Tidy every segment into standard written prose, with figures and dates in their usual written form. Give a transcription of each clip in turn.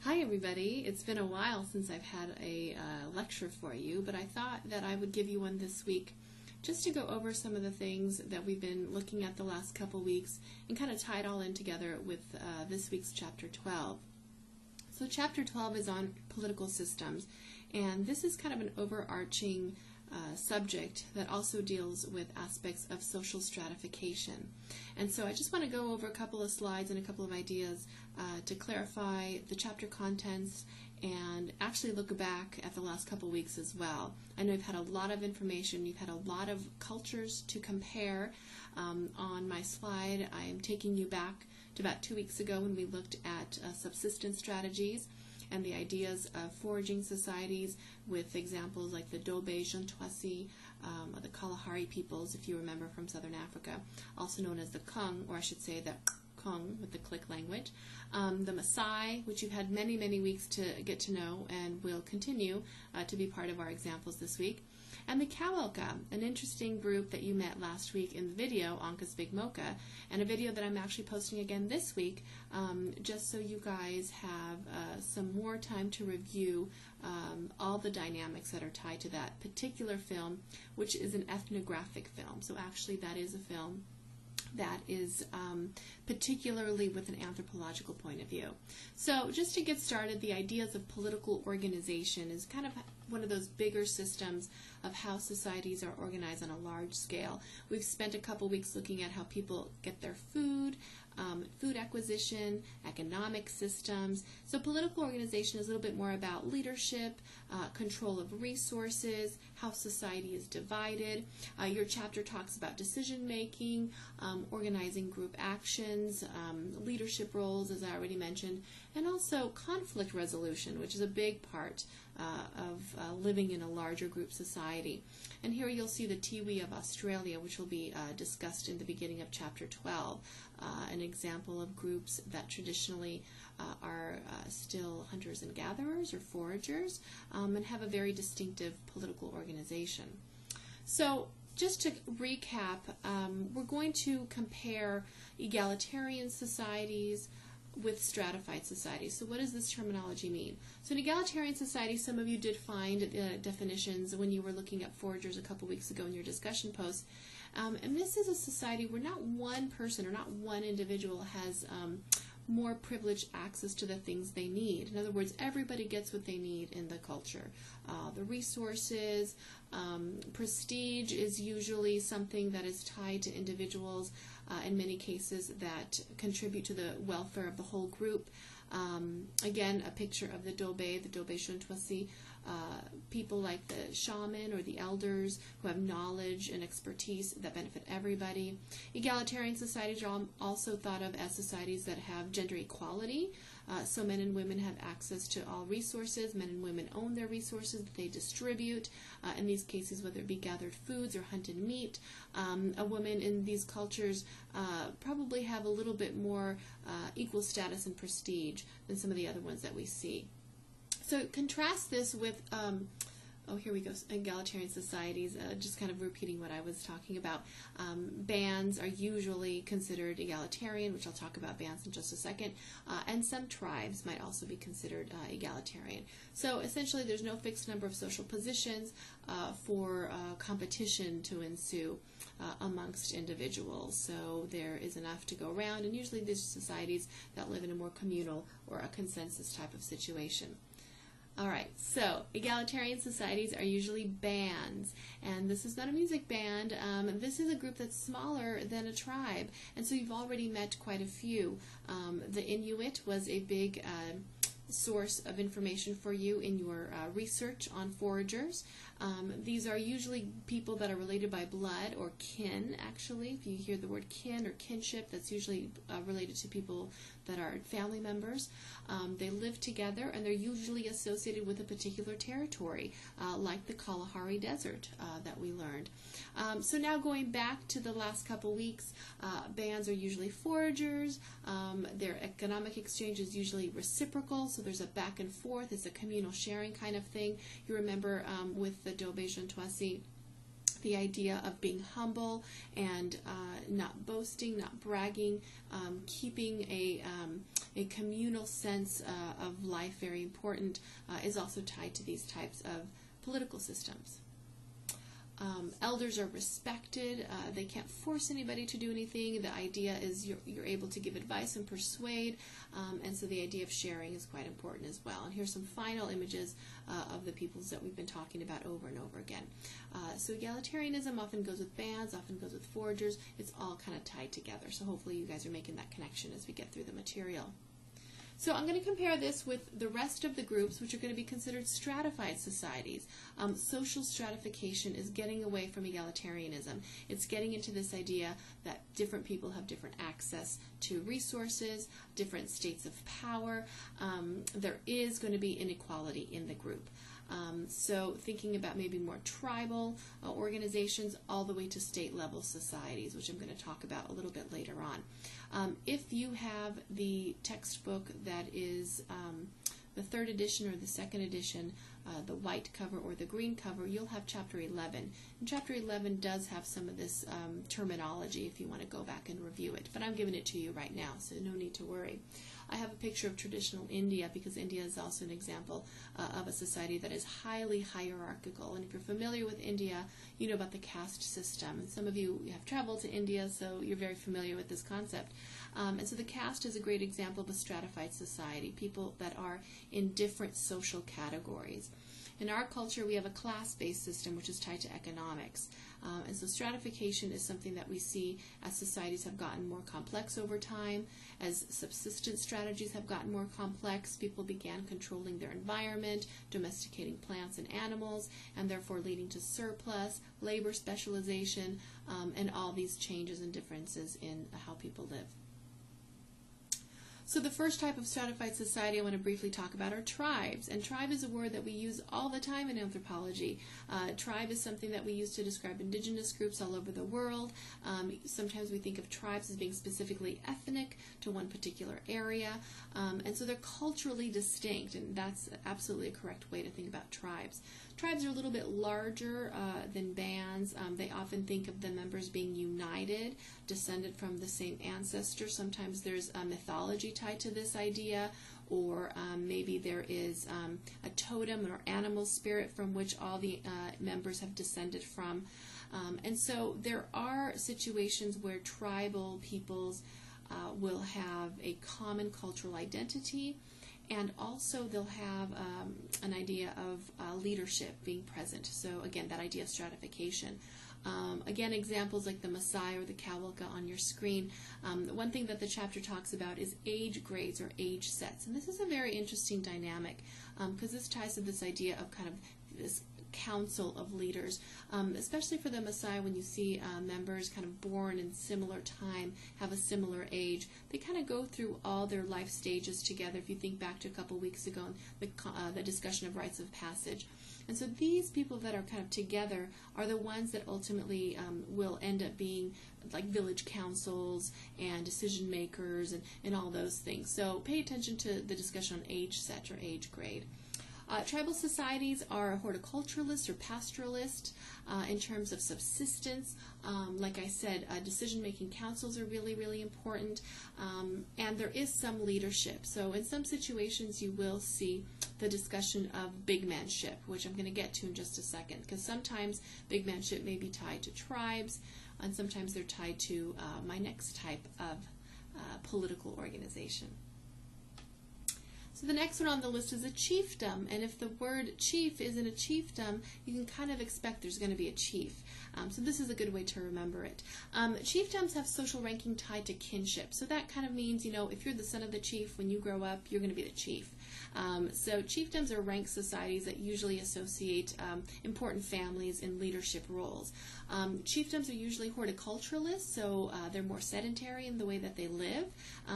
Hi everybody, it's been a while since I've had a lecture for you, but I thought that I would give you one this week just to go over some of the things that we've been looking at the last couple weeks and kind of tie it all in together with this week's Chapter 12. So Chapter 12 is on political systems, and this is kind of an overarching subject that also deals with aspects of social stratification. And so I just want to go over a couple of slides and a couple of ideas to clarify the chapter contents and actually look back at the last couple weeks as well. I know you've had a lot of information, you've had a lot of cultures to compare. On my slide, I am taking you back to about 2 weeks ago when we looked at subsistence strategies and the ideas of foraging societies with examples like the Dobe Jontwasi, or the Kalahari peoples, if you remember, from southern Africa, also known as the Kung, or I should say the Kung with the click language, the Maasai, which you've had many, many weeks to get to know and will continue to be part of our examples this week, and the Kawelka, an interesting group that you met last week in the video, Anka's Big Mocha, and a video that I'm actually posting again this week, just so you guys have some more time to review all the dynamics that are tied to that particular film, which is an ethnographic film. So actually that is a film that is particularly with an anthropological point of view. So just to get started, the ideas of political organization is kind of one of those bigger systems of how societies are organized on a large scale. We've spent a couple weeks looking at how people get their food, food acquisition, economic systems. So political organization is a little bit more about leadership, control of resources, how society is divided. Your chapter talks about decision making, organizing group actions, leadership roles, as I already mentioned, and also conflict resolution, which is a big part of living in a larger group society. And here you'll see the Tiwi of Australia, which will be discussed in the beginning of Chapter 12, an example of groups that traditionally are still hunters and gatherers or foragers and have a very distinctive political organization. So just to recap, we're going to compare egalitarian societies with stratified societies. So what does this terminology mean? So in egalitarian society, some of you did find definitions when you were looking at foragers a couple weeks ago in your discussion post. And this is a society where not one person or not one individual has more privileged access to the things they need. In other words, everybody gets what they need in the culture. The resources, prestige is usually something that is tied to individuals in many cases that contribute to the welfare of the whole group. Again, a picture of the Dobe Jontwasi, people like the shaman or the elders who have knowledge and expertise that benefit everybody. Egalitarian societies are also thought of as societies that have gender equality. So men and women have access to all resources. Men and women own their resources that they distribute. In these cases, whether it be gathered foods or hunted meat, a woman in these cultures probably have a little bit more equal status and prestige than some of the other ones that we see. So contrast this with, here we go, egalitarian societies, just kind of repeating what I was talking about. Bands are usually considered egalitarian, which I'll talk about bands in just a second, and some tribes might also be considered egalitarian. So essentially there's no fixed number of social positions for competition to ensue amongst individuals. So there is enough to go around, and usually these are societies that live in a more communal or a consensus type of situation. All right, so egalitarian societies are usually bands, and this is not a music band. This is a group that's smaller than a tribe, and so you've already met quite a few. The Inuit was a big source of information for you in your research on foragers. These are usually people that are related by blood or kin, actually. If you hear the word kin or kinship, that's usually related to people that are family members. They live together, and they're usually associated with a particular territory, like the Kalahari Desert that we learned. So now going back to the last couple weeks, bands are usually foragers. Their economic exchange is usually reciprocal, so there's a back and forth. It's a communal sharing kind of thing. You remember with the Dobe Jontwasi, the idea of being humble and not boasting, not bragging, keeping a a communal sense of life, very important, is also tied to these types of political systems. Elders are respected. They can't force anybody to do anything. The idea is you're able to give advice and persuade, and so the idea of sharing is quite important as well. And here's some final images of the peoples that we've been talking about over and over again. So egalitarianism often goes with bands, often goes with foragers. It's all kind of tied together. So hopefully you guys are making that connection as we get through the material. So I'm going to compare this with the rest of the groups, which are going to be considered stratified societies. Social stratification is getting away from egalitarianism. It's getting into this idea that different people have different access to resources, different states of power. There is going to be inequality in the group. So thinking about maybe more tribal organizations all the way to state-level societies, which I'm going to talk about a little bit later on. If you have the textbook that is the 3rd edition or the 2nd edition, the white cover or the green cover, you'll have Chapter 11. And Chapter 11 does have some of this terminology if you want to go back and review it. But I'm giving it to you right now, so no need to worry. I have a picture of traditional India because India is also an example of a society that is highly hierarchical. And if you're familiar with India, you know about the caste system. And some of you have traveled to India, so you're very familiar with this concept. And so the caste is a great example of a stratified society, people that are in different social categories. In our culture, we have a class-based system which is tied to economics. And so stratification is something that we see as societies have gotten more complex over time, as subsistence strategies have gotten more complex, people began controlling their environment, domesticating plants and animals, and therefore leading to surplus, labor specialization, and all these changes and differences in how people live. So the first type of stratified society I want to briefly talk about are tribes. And tribe is a word that we use all the time in anthropology. Tribe is something that we use to describe indigenous groups all over the world. Sometimes we think of tribes as being specifically ethnic to one particular area. And so they're culturally distinct, and that's absolutely a correct way to think about tribes. Tribes are a little bit larger than bands. They often think of the members being united, descended from the same ancestor. Sometimes there's a mythology tied to this idea, or maybe there is a totem or animal spirit from which all the members have descended from. And so there are situations where tribal peoples will have a common cultural identity, and also they'll have an idea of leadership being present. So again, that idea of stratification. Again, examples like the Maasai or the Kawalka on your screen. One thing that the chapter talks about is age grades or age sets. And this is a very interesting dynamic because this ties to this idea of kind of this council of leaders, especially for the Maasai. When you see members kind of born in similar time, have a similar age, they kind of go through all their life stages together. If you think back to a couple weeks ago, the discussion of rites of passage. And so these people that are kind of together are the ones that ultimately will end up being like village councils and decision makers and all those things. So pay attention to the discussion on age set or age grade. Tribal societies are horticulturalist or pastoralist in terms of subsistence. Like I said, decision-making councils are really, really important, and there is some leadership. So in some situations you will see the discussion of big manship, which I'm going to get to in just a second, because sometimes big manship may be tied to tribes, and sometimes they're tied to my next type of political organization. So the next one on the list is a chiefdom, and if the word chief is in a chiefdom, you can kind of expect there's going to be a chief. So this is a good way to remember it. Chiefdoms have social ranking tied to kinship, so that kind of means, you know, if you're the son of the chief, when you grow up, you're going to be the chief. So chiefdoms are ranked societies that usually associate important families in leadership roles. Chiefdoms are usually horticulturalists, so they're more sedentary in the way that they live.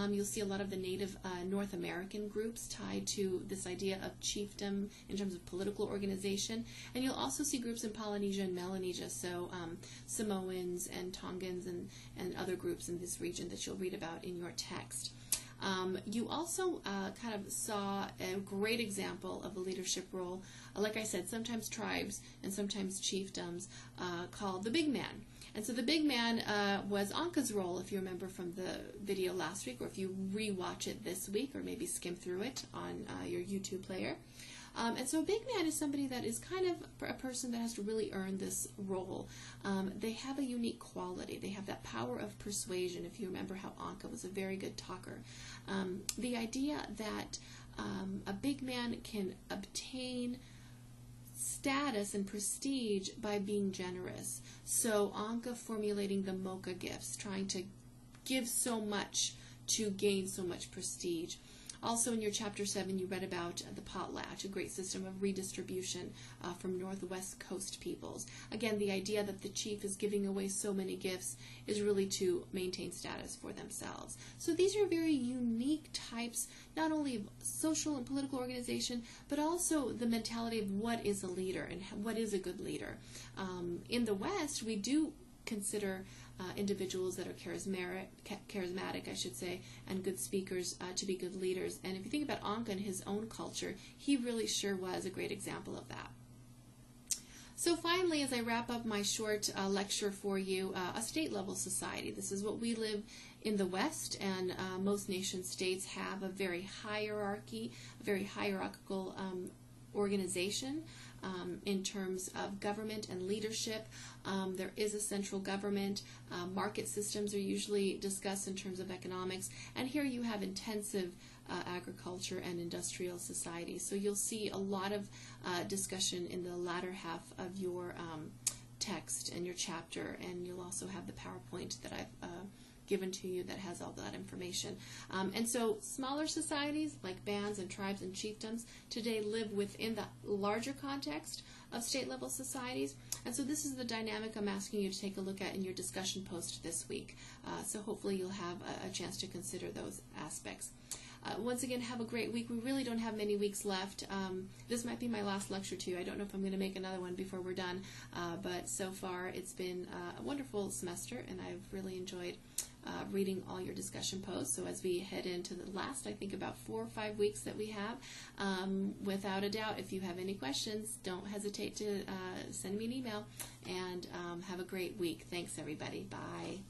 You'll see a lot of the native North American groups tied to this idea of chiefdom in terms of political organization. And you'll also see groups in Polynesia and Melanesia, so Samoans and Tongans and other groups in this region that you'll read about in your text. You also kind of saw a great example of a leadership role, like I said, sometimes tribes and sometimes chiefdoms, called the big man. And so the big man was Anka's role, if you remember from the video last week, or if you re-watch it this week, or maybe skim through it on your YouTube player. And so a big man is somebody that is kind of a person that has to really earn this role. They have a unique quality. They have that power of persuasion, if you remember how Anka was a very good talker. The idea that a big man can obtain status and prestige by being generous. So Anka formulating the Mocha gifts, trying to give so much to gain so much prestige. Also in your chapter 7 you read about the potlatch, a great system of redistribution from Northwest Coast peoples. Again, the idea that the chief is giving away so many gifts is really to maintain status for themselves. So these are very unique types, not only of social and political organization, but also the mentality of what is a leader and what is a good leader. In the West, we do consider individuals that are charismatic, I should say, and good speakers to be good leaders. And if you think about Anka and his own culture, he really sure was a great example of that. So finally, as I wrap up my short lecture for you, a state-level society. This is what we live in the West, and most nation states have a very hierarchy, a very hierarchical organization in terms of government and leadership. There is a central government. Market systems are usually discussed in terms of economics, and here you have intensive agriculture and industrial society. So you'll see a lot of discussion in the latter half of your text and your chapter, and you'll also have the PowerPoint that I've given to you that has all that information. And so smaller societies like bands and tribes and chiefdoms today live within the larger context of state-level societies. And so this is the dynamic I'm asking you to take a look at in your discussion post this week. So hopefully you'll have a chance to consider those aspects. Once again, have a great week. We really don't have many weeks left. This might be my last lecture too. I don't know if I'm going to make another one before we're done, but so far it's been a wonderful semester, and I've really enjoyed reading all your discussion posts. So as we head into the last, I think, about 4 or 5 weeks that we have, without a doubt, if you have any questions, don't hesitate to send me an email, and have a great week. Thanks, everybody. Bye.